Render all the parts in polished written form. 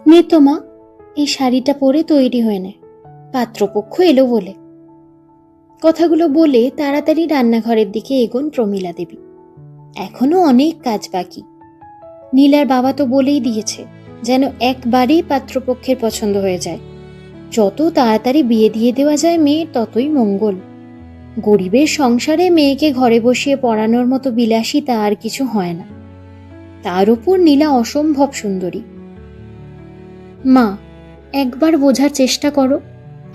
নে তো মা, এই শাড়িটা পরে তৈরি হয়ে নে, পাত্রপক্ষ এলো বলে। কথাগুলো বলে তাড়াতাড়ি রান্নাঘরের দিকে এগোন প্রমীলা দেবী। এখনো অনেক কাজ বাকি। নীলার বাবা তো বলেই দিয়েছে যেন একবারেই পাত্রপক্ষের পছন্দ হয়ে যায়। যত তাড়াতাড়ি বিয়ে দিয়ে দেওয়া যায় মেয়ের ততই মঙ্গল। গরিবের সংসারে মেয়েকে ঘরে বসিয়ে পড়ানোর মতো বিলাসিতা আর কিছু হয় না। তার উপর নীলা অসম্ভব সুন্দরী। মা, একবার বোঝার চেষ্টা করো,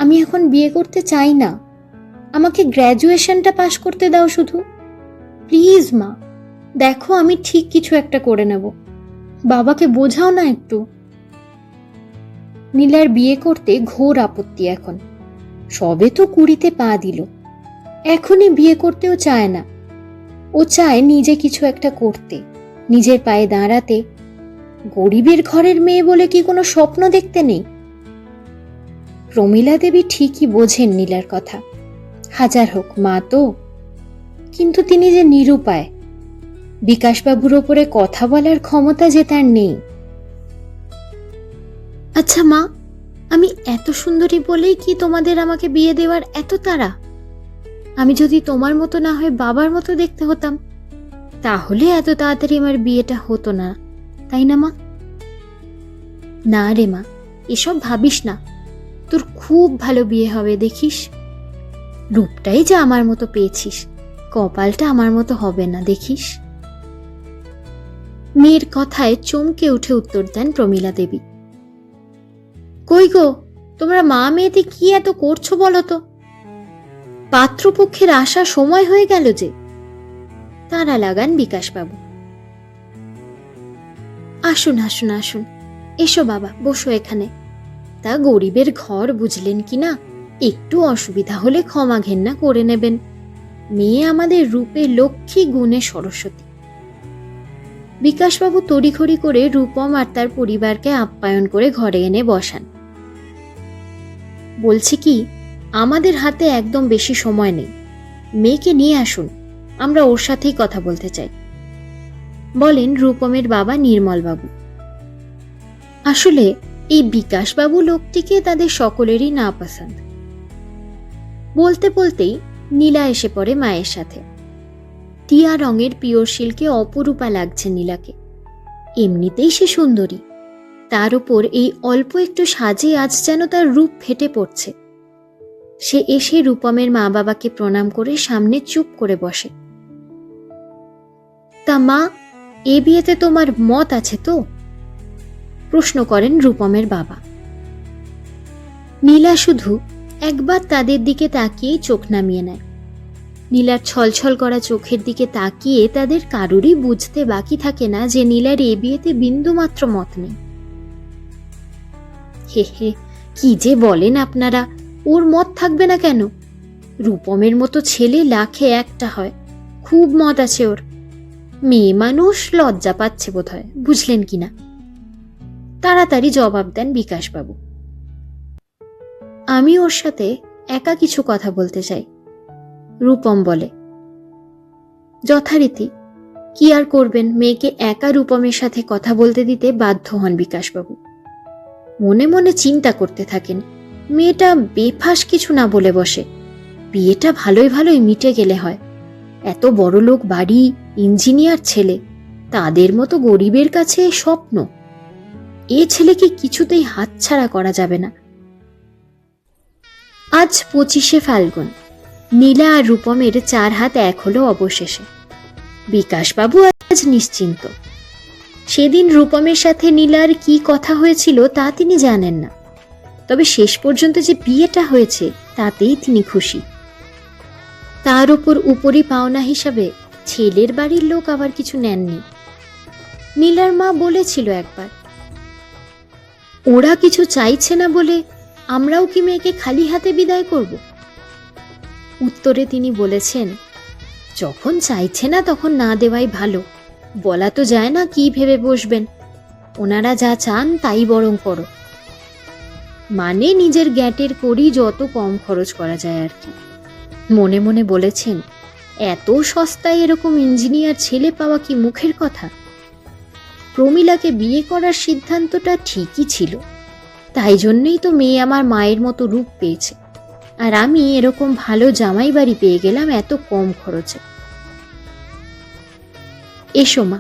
আমি এখন বিয়ে করতে চাই না। আমাকে গ্র্যাজুয়েশনটা পাশ করতে দাও শুধু। প্লিজ মা, দেখো আমি ঠিক কিছু একটা করে নেব। বাবাকে বোঝাও না একটু। নীলার বিয়ে করতে ঘোর আপত্তি এখন। সবে তো 20-তে পা দিল, এখনই বিয়ে করতেও চায় না। ও চায় নিজে কিছু একটা করতে, নিজের পায়ে দাঁড়াতে। গরিবের ঘরের মেয়ে বলে কি কোনো স্বপ্ন দেখতে নেই? প্রমীলা দেবী ঠিকই বোঝেন নীলার কথা। হাজার হোক মা তো, কিন্তু তিনি যে নিরুপায়। বিকাশবাবুর ওপরে কথা বলার ক্ষমতা যে তার নেই। আচ্ছা মা, আমি এত সুন্দরী বলেই কি তোমাদের আমাকে বিয়ে দেওয়ার এত তাড়া? আমি যদি তোমার মতো না হয়ে বাবার মতো দেখতে হতাম, তাহলে এত তাড়াতাড়ি আমার বিয়েটা হতো না, তাই না মা? না রে মা, এসব ভাবিস না। তোর খুব ভালো বিয়ে হবে দেখিস। রূপটাই যে আমার মতো পেয়েছিস, কপালটা আমার মতো হবে না দেখিস। মেয়ের কথায় চমকে উঠে উত্তর দেন প্রমীলা দেবী। কই গো, তোমরা মা মেয়েতে কি এত করছো বলো তো? পাত্রপক্ষের আসার সময় হয়ে গেল যে। তারা লাগান বিকাশবাবু। আসুন আসুন আসুন, এসো বাবা, বসো এখানে। তা গরিবের ঘর বুঝলেন কি না, একটু অসুবিধা হলে ক্ষমা ঘেন্না করে নেবেন। মেয়ে আমাদের রূপে লক্ষ্মী, গুণে সরস্বতী। বিকাশবাবু তড়িঘড়ি করে রূপম আর তার পরিবারকে আপ্যায়ন করে ঘরে এনে বসান। বলছি কি, আমাদের হাতে একদম বেশি সময় নেই। মেয়েকে নিয়ে আসুন, আমরা ওর সাথেই কথা বলতে চাই, বলেন রূপমের বাবা নির্মলবাবু। আসলে এই বিকাশবাবু লোকটিকে তাদের সকলেরই না পছন্দ। বলতে বলতেই নীলা এসে পড়ে মায়ের সাথে। টিয়া রঙের পিওর সিল্কে অপরূপা লাগছে নীলাকে। এমনিতেই সে সুন্দরী, তার উপর এই অল্প একটু সাজে আজ যেন তার রূপ ফেটে পড়ছে। সে এসে রূপমের মা বাবাকে প্রণাম করে সামনে চুপ করে বসে। তা মা, এ বিয়েতে তোমার মত আছে তো? প্রশ্ন করেন রূপমের বাবা। নীলা শুধু একবার তাদের দিকে তাকিয়ে চোখ নামিয়ে নেয়। নীলার ছলছল করা চোখের দিকে তাকিয়ে তাদের কারোরই বুঝতে বাকি থাকে না যে নীলার এ বিয়েতে বিন্দুমাত্র মত নেই। হে হে, কি যে বলেন আপনারা, ওর মত থাকবে না কেন? রূপমের মতো ছেলে লাখে একটা হয়, খুব মত আছে ওর। মেয়ে মানুষ, লজ্জা পাচ্ছে বোধ হয়, বুঝলেন কিনা? তাড়াতাড়ি জবাব দেন বিকাশবাবু। আমি ওর সাথে একা কিছু কথা বলতে চাই, রূপম বলে। যথারীতি কি আর করবেন, মেয়েকে একা রূপমের সাথে কথা বলতে দিতে বাধ্য হন বিকাশবাবু। মনে মনে চিন্তা করতে থাকেন, মেয়েটা বেফাস কিছু না বলে বসে। বিয়েটা ভালোই ভালোই মিটে গেলে হয়। এত বড় লোক বাড়ি, ইঞ্জিনিয়ার ছেলে, তাদের মতো গরিবের কাছে স্বপ্ন। এ ছেলেকে কিছুতেই হাতছাড়া করা যাবে না। আজ 25শে ফাল্গুন। নীলা আর রূপমের 4 হাত এক হলো অবশেষে। বিকাশবাবু আজ নিশ্চিন্ত। সেদিন রূপমের সাথে নীলার কি কথা হয়েছিল তা তিনি জানেন না, তবে শেষ পর্যন্ত যে বিয়েটা হয়েছে তাতেই তিনি খুশি। তার উপর উপরি পাওনা হিসাবে ছেলের বাড়ির লোক আবার কিছু নেননি। নীলার মা বলেছিল একবার, ওরা কিছু চাইছে না বলে আমরাও কি মেয়েকে খালি হাতে বিদায় করব? উত্তরে তিনি বলেছেন, যখন চাইছে না তখন না দেওয়াই ভালো। বলা তো যায় না কি ভেবে বসবেন, ওনারা যা চান তাই বরং করো। মানে নিজের গ্যাটের করি যত কম খরচ করা যায় আর কি। মনে মনে বলেছেন, এত সস্তায় এরকম ইঞ্জিনিয়ার ছেলে পাওয়া কি মুখের কথা? প্রমীলাকে বিয়ে করার সিদ্ধান্তটা ঠিকই ছিল। তাই জন্যই তো মেয়ে আমার মায়ের মতো রূপ পেয়েছে, আর আমি এরকম ভালো জামাই বাড়ি পেয়ে গেলাম এত কম খরচে। এসো মা,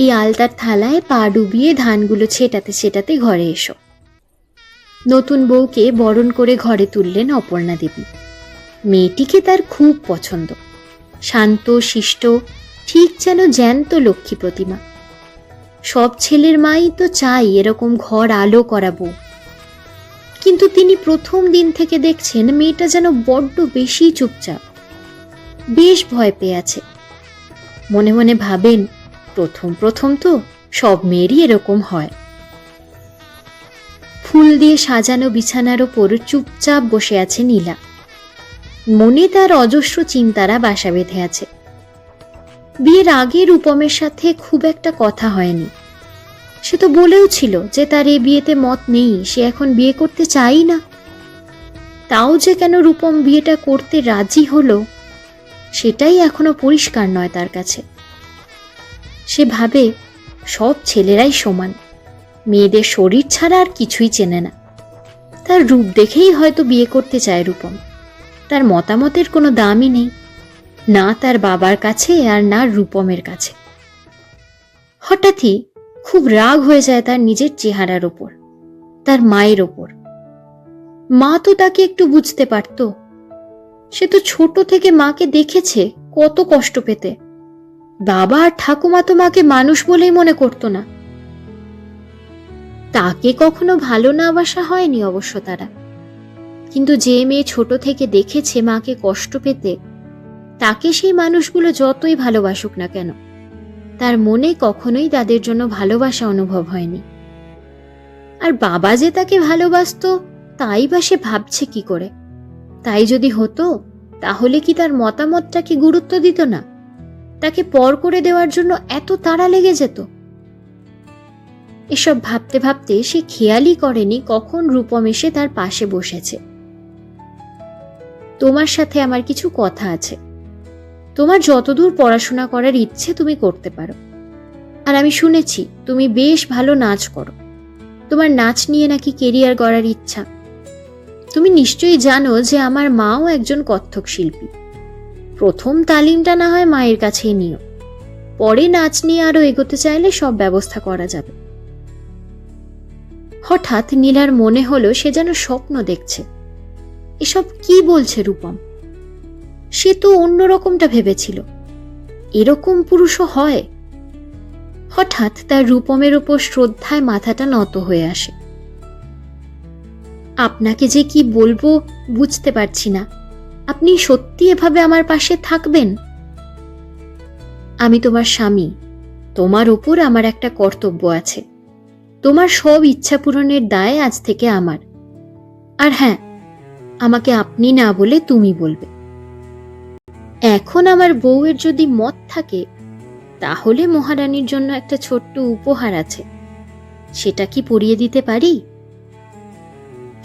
এই আলতার থালায় পা ডুবিয়ে ধানগুলো ছেটাতে ছেটাতে ঘরে এসো। নতুন বউকে বরণ করে ঘরে তুললেন অপর্ণা দেবী। মেয়েটিকে তার খুব পছন্দ, শান্ত শিষ্ট, ঠিক যেন জ্যান্ত লক্ষ্মী প্রতিমা। সব ছেলের মাই তো চাই এরকম ঘর আলো করা বউ। কিন্তু তিনি প্রথম দিন থেকে দেখছেন মেয়েটা যেন বড্ড বেশি চুপচাপ, বেশ ভয় পেয়ে আছে। মনে মনে ভাবেন, প্রথম প্রথম তো সব মেয়েরই এরকম হয়। ফুল দিয়ে সাজানো বিছানার ওপর চুপচাপ বসে আছে নীলা। মনে তার অজস্র চিন্তারা বাসা বেঁধে আছে। বিয়ের আগে রূপমের সাথে খুব একটা কথা হয়নি। সে তো বলেও ছিল যে তার এ বিয়েতে মত নেই, সে এখন বিয়ে করতে চাই না। তাও যে কেন রূপম বিয়েটা করতে রাজি হলো, সেটাই এখনো পরিষ্কার নয় তার কাছে। সে ভাবে সব ছেলেরাই সমান, মেয়েদের শরীর ছাড়া আর কিছুই চেনে না। তার রূপ দেখেই হয়তো বিয়ে করতে চায় রূপম। তার মতামতের কোনো দামই নেই, না তার বাবার কাছে আর না রূপমের কাছে। হঠাৎই খুব রাগ হয়ে যায় তার নিজের চেহারার ওপর, তার মায়ের ওপর। মা তো তাকে একটু বুঝতে পারত। সে তো ছোট থেকে মাকে দেখেছে কত কষ্ট পেতে। বাবা আর ঠাকুমা তো মাকে মানুষ বলেই মনে করতো না। তাকে কখনো ভালো না বাসা হয়নি অবশ্য তারা, কিন্তু যে মেয়ে ছোট থেকে দেখেছে মাকে কষ্ট পেতে, তাকে সেই মানুষগুলো যতই ভালোবাসুক না কেন, তার মনে কখনোই তাদের জন্য ভালোবাসা অনুভব হয়নি। আর বাবা যে তাকে ভালোবাসতো তাই বা সে ভাবছে কি করে? তাই যদি হতো তাহলে কি তার মতামতটাকে গুরুত্ব দিত না? তাকে পর করে দেওয়ার জন্য এত তাড়া লেগে যেত? এসব ভাবতে ভাবতে সে খেয়ালই করেনি কখন রূপম এসে তার পাশে বসেছে। তোমার সাথে আমার কিছু কথা আছে। তোমার যতদূর পড়াশোনা করার ইচ্ছে তুমি করতে পারো। আর আমি শুনেছি তুমি বেশ ভালো নাচ করো। তোমার নাচ নিয়ে নাকি কেরিয়ার গড়ার ইচ্ছা। তুমি নিশ্চয়ই জানো যে আমার মাও একজন কত্থক শিল্পী। প্রথম তালিমটা না হয় মায়ের কাছেই নিও, পরে নাচ নিয়ে আরো এগোতে চাইলে সব ব্যবস্থা করা যাবে। হঠাৎ নীলার মনে হলো সে যেন স্বপ্ন দেখছে। এসব কি বলছে রূপম? সে তো অন্যরকমটা ভেবেছিল। এরকম পুরুষও হয়? হঠাৎ তার রূপমের ওপর শ্রদ্ধায় মাথাটা নত হয়ে আসে। আপনাকে যে কি বলবো বুঝতে পারছি না। আপনি সত্যি এভাবে আমার পাশে থাকবেন? আমি তোমার স্বামী, তোমার ওপর আমার একটা কর্তব্য আছে। তোমার সব ইচ্ছা পূরণের দায় আজ থেকে আমার। আর হ্যাঁ, আমাকে আপনি না বলে তুমি বলবে। এখন আমার বউয়ের যদি মত থাকে, তাহলে মহারানীর জন্য একটা ছোট্ট উপহার আছে, সেটা কি পরিয়ে দিতে পারি?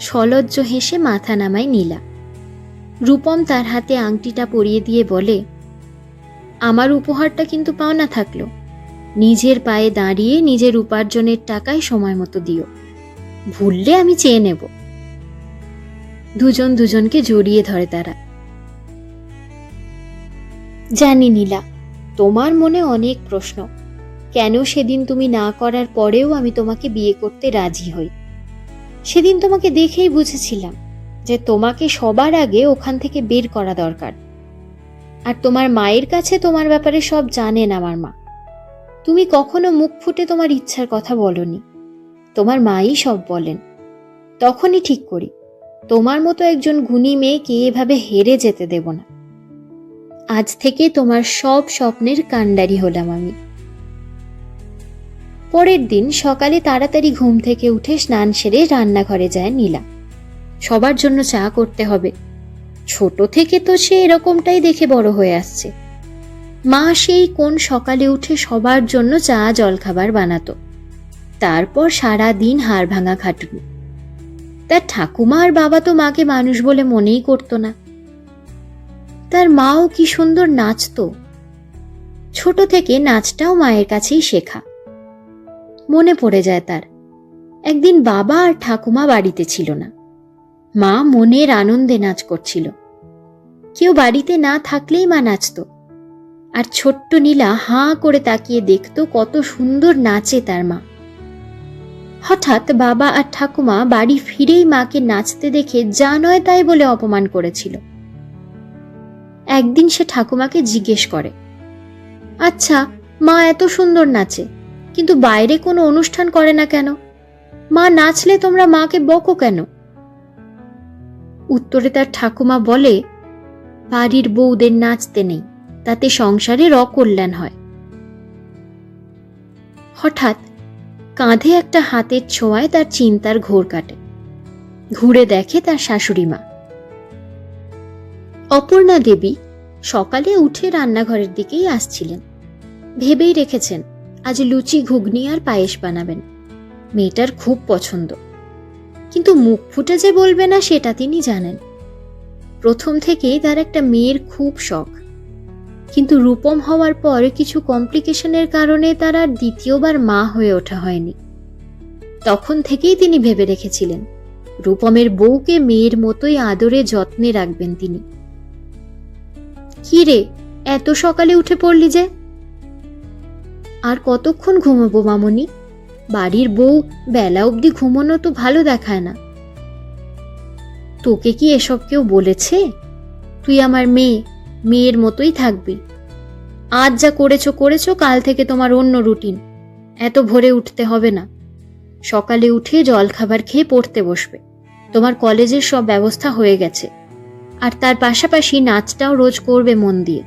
সলজ্জ হেসে মাথা নামায় নীলা। রূপম তার হাতে আংটিটা পরিয়ে দিয়ে বলে, আমার উপহারটা কিন্তু পাওনা থাকলো। নিজের পায়ে দাঁড়িয়ে নিজের উপার্জনের টাকায় সময় মতো দিও, ভুললে আমি চেয়ে নেব। দুজন দুজনকে জড়িয়ে ধরে তারা। জানি নীলা, তোমার মনে অনেক প্রশ্ন। কেন সেদিন তুমি না করার পরেও আমি তোমাকে বিয়ে করতে রাজি হই? সেদিন তোমাকে দেখেই বুঝেছিলাম যে তোমাকে সবার আগে ওখান থেকে বের করা দরকার। আর তোমার মায়ের কাছে তোমার ব্যাপারে সব জানেন আমার মা। তুমি কখনো মুখ ফুটে তোমার ইচ্ছার কথা বলনি, তোমার মাই সব বলেন। তখনই ঠিক করি তোমার মতো একজন গুণী মেয়েকে এভাবে হেরে যেতে দেব না। আজ থেকে তোমার সব স্বপ্নের কাণ্ডারি হলাম আমি। পরের দিন সকালে তাড়াতাড়ি ঘুম থেকে উঠে স্নান সেরে রান্নাঘরে যায় নীলা। সবার জন্য চা করতে হবে। ছোট থেকে তো সে এরকমটাই দেখে বড় হয়ে আসছে। মা সেই কোন সকালে উঠে সবার জন্য চা জলখাবার বানাতো, তারপর সারা দিন হাড় ভাঙা খাটুনি। তার ঠাকুমা আর বাবা তো মাকে মানুষ বলে মনেই করতো না। তার মাও কি সুন্দর নাচতো। ছোট থেকে নাচটাও মায়ের কাছেই শেখা। মনে পড়ে যায় তার। একদিন বাবা আর ঠাকুমা বাড়িতে ছিল না। মা মনের আনন্দে নাচ করছিল। কেউ বাড়িতে না থাকলেই মা নাচত। আর ছোট্ট নীলা হাঁ করে তাকিয়ে দেখত কত সুন্দর নাচে তার মা। হঠাৎ বাবা আর ঠাকুমা বাড়ি ফিরেই মাকে নাচতে দেখে যা নয় তাই বলে অপমান করেছিল। একদিন সে ঠাকুমাকে জিজ্ঞেস করে, আচ্ছা, মা এত সুন্দর নাচে, কিন্তু বাইরে কোনো অনুষ্ঠান করে না কেন? মা নাচলে তোমরা মাকে বকো কেন? উত্তরে তার ঠাকুমা বলে, বাড়ির বউদের নাচতে নেই, তাতে সংসারের অকল্যাণ হয়। হঠাৎ কাঁধে একটা হাতের ছোঁয়ায় তার চিন্তার ঘোর কাটে। ঘুরে দেখে তার শাশুড়ি মা। অপর্ণা দেবী সকালে উঠে রান্নাঘরের দিকেই আসছিলেন। ভেবেই রেখেছেন আজ লুচি, ঘুগনি আর পায়েস বানাবেন। মেয়েটার খুব পছন্দ, কিন্তু মুখ ফুটে যে বলবে না সেটা তিনি জানেন। প্রথম থেকেই তার একটা মেয়ের খুব শখ, কিন্তু রূপম হওয়ার পর কিছু কমপ্লিকেশনের কারণে তার আর দ্বিতীয়বার মা হয়ে ওঠা হয়নি। তখন থেকেই তিনি ভেবে রেখেছিলেন রূপমের বউকে মেয়ের মতোই আদরে যত্নে রাখবেন তিনি। কি রে, এত সকালে উঠে পড়লি যে? আর কতক্ষণ ঘুমাবো মামনি? বাড়ির বউ বেলা অবধি ঘুমানো তো ভালো দেখায় না। তোকে কি এসব কেউ বলেছে? তুই আমার মেয়ে, মেয়ের মতোই থাকবি। আজ যা করেছো করেছো, কাল থেকে তোমার অন্য রুটিন। এত ভোরে উঠতে হবে না। সকালে উঠে জলখাবার খেয়ে পড়তে বসবে। তোমার কলেজের সব ব্যবস্থা হয়ে গেছে। আর তার পাশাপাশি নাচটাও রোজ করবে মন দিয়ে।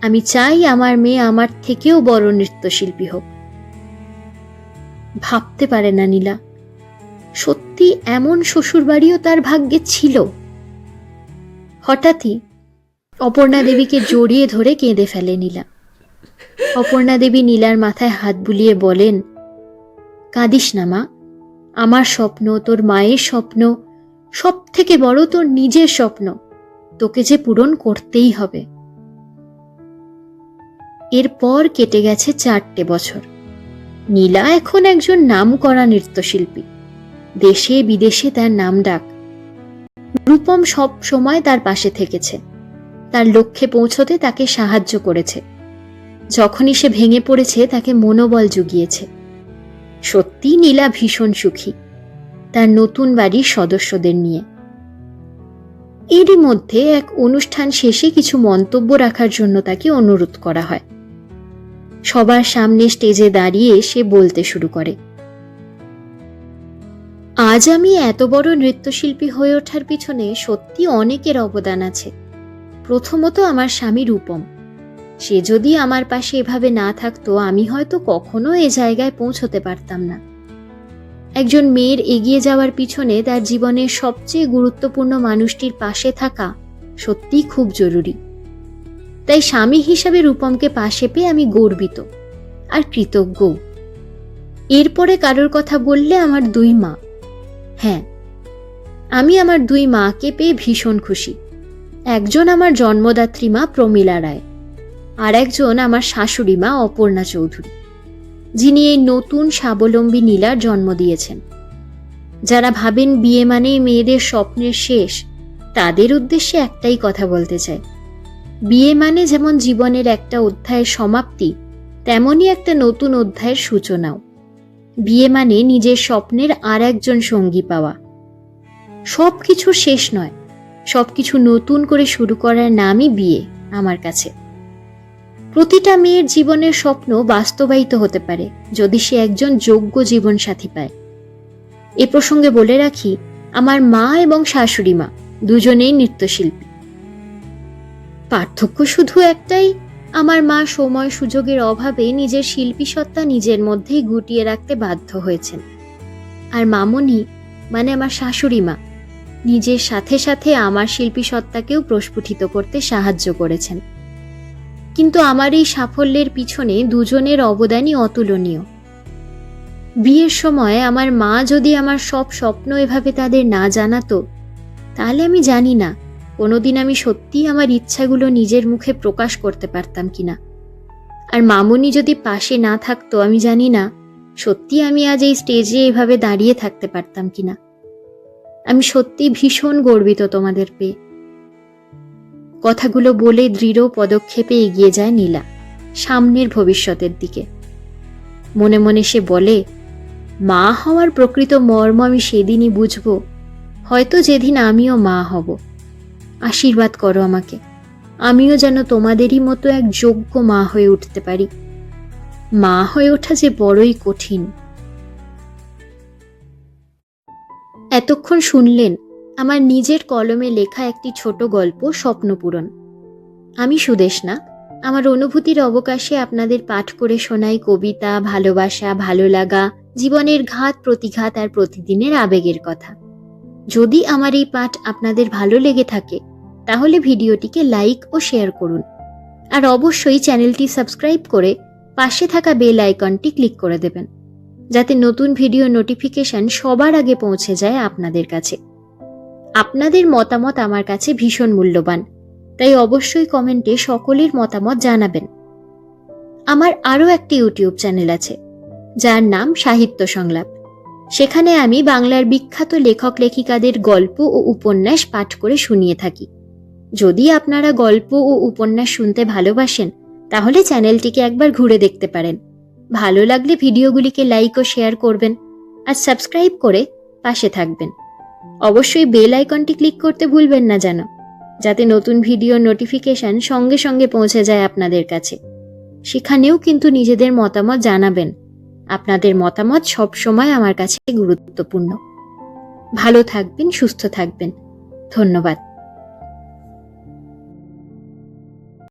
আমি চাই আমার মেয়ে আমার থেকেও বড় নৃত্যশিল্পী হোক। ভাবতে পারে না নীলা, সত্যি এমন শ্বশুরবাড়িও তার ভাগ্যে ছিল। হঠাৎই অপর্ণা দেবীকে জড়িয়ে ধরে কেঁদে ফেলে নীলা। অপর্ণা দেবী নীলার মাথায় হাত বুলিয়ে বলেন, কাঁদিস না মা, আমার স্বপ্ন, তোর মায়ের স্বপ্ন, সব থেকে বড় তোর নিজের স্বপ্ন, তোকে যে পূরণ করতেই হবে। এরপর কেটে গেছে 4টে বছর। নীলা এখন একজন নামকরা নৃত্যশিল্পী। দেশে বিদেশে তার নাম ডাক। রূপম সব সময় তার পাশে থেকেছে, তার লক্ষ্যে পৌঁছতে তাকে সাহায্য করেছে। যখনই সে ভেঙে পড়েছে তাকে মনোবল জুগিয়েছে। সত্যি নীলা ভীষণ সুখী তার নতুন বাড়ির সদস্যদের নিয়ে। এরই মধ্যে এক অনুষ্ঠান শেষে কিছু মন্তব্য রাখার জন্য তাকে অনুরোধ করা হয়। সবার সামনে স্টেজে দাঁড়িয়ে সে বলতে শুরু করে, আজ আমি এত বড় নৃত্যশিল্পী হয়ে ওঠার পিছনে সত্যি অনেকের অবদান আছে। প্রথমত আমার স্বামী রূপম। সে যদি আমার পাশে এভাবে না থাকতো, আমি হয়তো কখনো এ জায়গায় পৌঁছতে পারতাম না। একজন মেয়ের এগিয়ে যাওয়ার পিছনে তার জীবনের সবচেয়ে গুরুত্বপূর্ণ মানুষটির পাশে থাকা সত্যিই খুব জরুরি। তাই স্বামী হিসাবে রূপমকে পাশে পেয়ে আমি গর্বিত আর কৃতজ্ঞ। এরপরে কারোর কথা বললে আমার 2 মা। হ্যাঁ, আমি আমার 2 মাকে পেয়ে ভীষণ খুশি। একজন আমার জন্মদাত্রী মা প্রমীলা রায়, আর একজন আমার শাশুড়ি মা অপর্ণা চৌধুরী, যিনি এই নতুন স্বাবলম্বী নীলার জন্ম দিয়েছেন। যারা ভাবেন বিয়ে মানেই মেয়েদের স্বপ্নের শেষ, তাদের উদ্দেশ্যে একটাই কথা বলতে চাই, বিয়ে মানে যেমন জীবনের একটা অধ্যায়ের সমাপ্তি, তেমনই একটা নতুন অধ্যায়ের সূচনাও। বিয়ে মানে নিজের স্বপ্নের আর একজন সঙ্গী পাওয়া। সবকিছু শেষ নয়, সবকিছু নতুন করে শুরু করার নামই বিয়ে আমার কাছে। প্রতিটা মেয়ের জীবনের স্বপ্ন বাস্তবায়িত হতে পারে যদি সে একজন যোগ্য জীবনসাথী পায়। এ প্রসঙ্গে বলে রাখি, আমার মা এবং শাশুড়ি মা দুজনেই নৃত্যশিল্পী। পার্থক্য শুধু একটাই, আমার মা সময় সুযোগের অভাবে নিজের শিল্পী সত্তা নিজের মধ্যেই গুটিয়ে রাখতে বাধ্য হয়েছেন, আর মামনি মানে আমার শাশুড়ি মা নিজের সাথে সাথে আমার শিল্পী সত্তাকেও প্রস্ফুটিত করতে সাহায্য করেছেন। কিন্তু আমার এই সাফল্যের পিছনে দুজনের অবদানই অতুলনীয়। বিয়ের সময় আমার মা যদি আমার সব স্বপ্ন এভাবে তাদের না জানাতো, তাহলে আমি জানি না কোনোদিন আমি সত্যিই আমার ইচ্ছাগুলো নিজের মুখে প্রকাশ করতে পারতাম কিনা। আর মামনি যদি পাশে না থাকতো, আমি জানি না সত্যি আমি আজ এই স্টেজে এভাবে দাঁড়িয়ে থাকতে পারতাম কিনা। আমি সত্যি ভীষণ গর্বিত তোমাদের পেয়ে। কথাগুলো বলে দৃঢ় পদক্ষেপে এগিয়ে যায় নীলা সামনের ভবিষ্যতের দিকে। মনে মনে সে বলে, মা হওয়ার প্রকৃত মর্ম আমি সেদিনই বুঝব, হয়তো যেদিন আমিও মা হব। আশীর্বাদ করো আমাকে, আমিও যেন তোমাদেরই মতো এক যোগ্য মা হয়ে উঠতে পারি। মা হয়ে ওঠা যে বড়ই কঠিন। এতক্ষণ শুনলেন আমার নিজের কলমে লেখা একটি ছোট গল্প স্বপ্নপূরণ। আমি সুদেষ্ণা। আমার অনুভূতির অবকাশে আপনাদের পাঠ করে শোনাই কবিতা, ভালোবাসা, ভালো লাগা, জীবনের ঘাত প্রতিঘাত আর প্রতিদিনের আবেগের কথা। যদি আমার এই পাঠ আপনাদের ভালো লেগে থাকে তাহলে ভিডিওটিকে লাইক ও শেয়ার করুন, আর অবশ্যই চ্যানেলটি সাবস্ক্রাইব করে পাশে থাকা বেল আইকনটি ক্লিক করে দেবেন, যাতে নতুন ভিডিও নোটিফিকেশন সবার আগে পৌঁছে যায় আপনাদের কাছে। আপনাদের মতামত আমার কাছে ভীষণ মূল্যবান, তাই অবশ্যই কমেন্টে সকলের মতামত জানাবেন। আমার আরও একটি ইউটিউব চ্যানেল আছে, যার নাম সাহিত্য সংলাপ। সেখানে আমি বাংলার বিখ্যাত লেখক লেখিকাদের গল্প ও উপন্যাস পাঠ করে শুনিয়ে থাকি। যদি আপনারা গল্প ও উপন্যাস শুনতে ভালোবাসেন তাহলে চ্যানেলটিকে একবার ঘুরে দেখতে পারেন। ভালো লাগলে ভিডিওগুলিকে লাইক ও শেয়ার করবেন, আর সাবস্ক্রাইব করে পাশে থাকবেন। অবশ্যই বেল আইকনটি ক্লিক করতে ভুলবেন না যেন, যাতে নতুন ভিডিও নোটিফিকেশন সঙ্গে সঙ্গে পৌঁছে যায় আপনাদের কাছে। সেখানেও কিন্তু নিজেদের মতামত জানাবেন। আপনাদের মতামত সবসময় আমার কাছে গুরুত্বপূর্ণ। ভালো থাকবেন, সুস্থ থাকবেন। ধন্যবাদ।